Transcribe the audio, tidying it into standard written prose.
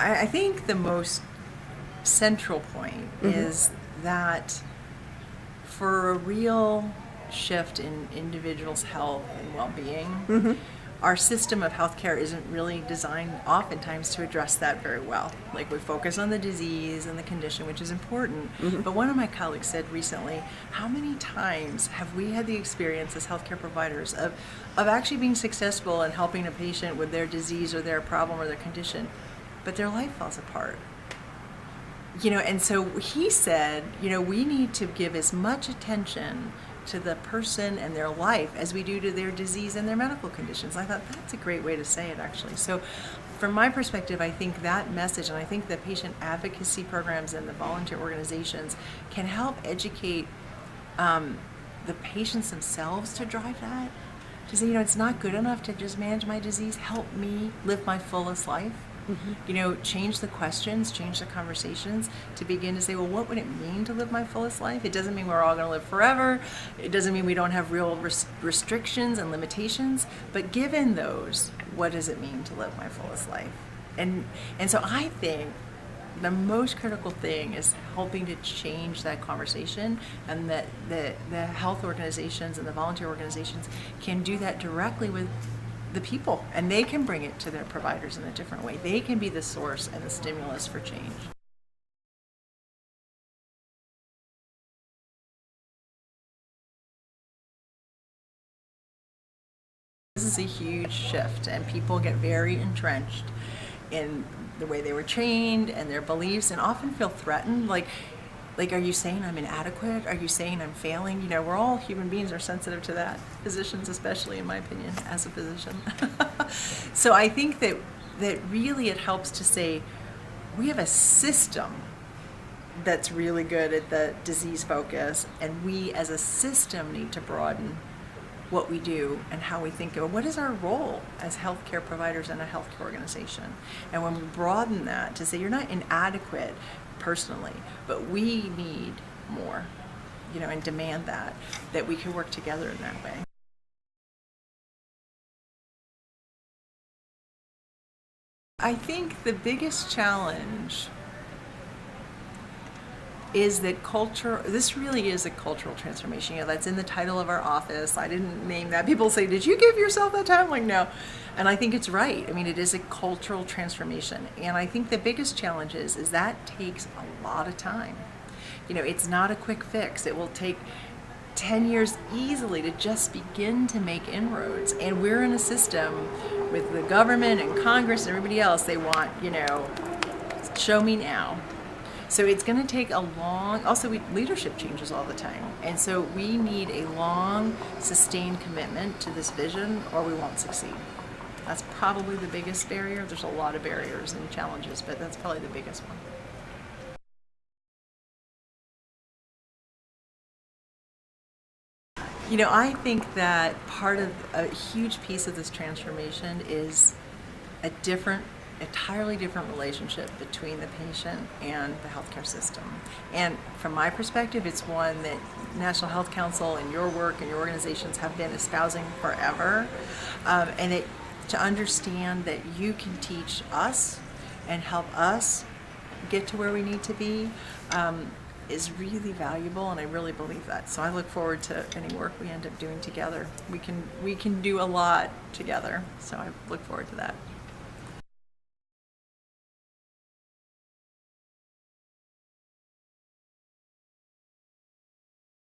I think the most central point is that for a real shift in individuals' health and well-being, our system of healthcare isn't really designed oftentimes to address that very well. Like, we focus on the disease and the condition, which is important. But one of my colleagues said recently, how many times have we had the experience as healthcare providers of actually being successful in helping a patient with their disease or their problem or their condition, but their life falls apart? And so he said, we need to give as much attention to the person and their life as we do to their disease and their medical conditions. I thought that's a great way to say it, actually. So from my perspective, I think that message, and I think the patient advocacy programs and the volunteer organizations can help educate the patients themselves to drive that, to say, it's not good enough to just manage my disease. Help me live my fullest life. Change the questions, change the conversations to begin to say, well, what would it mean to live my fullest life? It doesn't mean we're all going to live forever. It doesn't mean we don't have real restrictions and limitations. But given those, what does it mean to live my fullest life? And so I think the most critical thing is helping to change that conversation, and that the health organizations and the volunteer organizations can do that directly with the people, and they can bring it to their providers in a different way. They can be the source and the stimulus for change. This is a huge shift, and people get very entrenched in the way they were trained and their beliefs, and often feel threatened. Like, are you saying I'm inadequate? Are you saying I'm failing? We're all human beings, are sensitive to that. Physicians especially, in my opinion, as a physician. So I think that really it helps to say, we have a system that's really good at the disease focus, and we as a system need to broaden what we do and how we think of it. What is our role as healthcare providers in a healthcare organization? And when we broaden that to say, you're not inadequate personally, but we need more, and demand that we can work together in that way. I think the biggest challenge is that this really is a cultural transformation. That's in the title of our office. I didn't name that. People say, did you give yourself that time? I'm like, no. And I think it's right. I mean, it is a cultural transformation. And I think the biggest challenge is that takes a lot of time. It's not a quick fix. It will take 10 years easily to just begin to make inroads. And we're in a system with the government and Congress and everybody else, they want, show me now. So it's going to take leadership changes all the time. And so we need a long, sustained commitment to this vision, or we won't succeed. That's probably the biggest barrier. There's a lot of barriers and challenges, but that's probably the biggest one. I think that part of a huge piece of this transformation is a entirely different relationship between the patient and the healthcare system. And from my perspective, it's one that National Health Council and your work and your organizations have been espousing forever. And to understand that you can teach us and help us get to where we need to be is really valuable, and I really believe that. So I look forward to any work we end up doing together. We can do a lot together, so I look forward to that.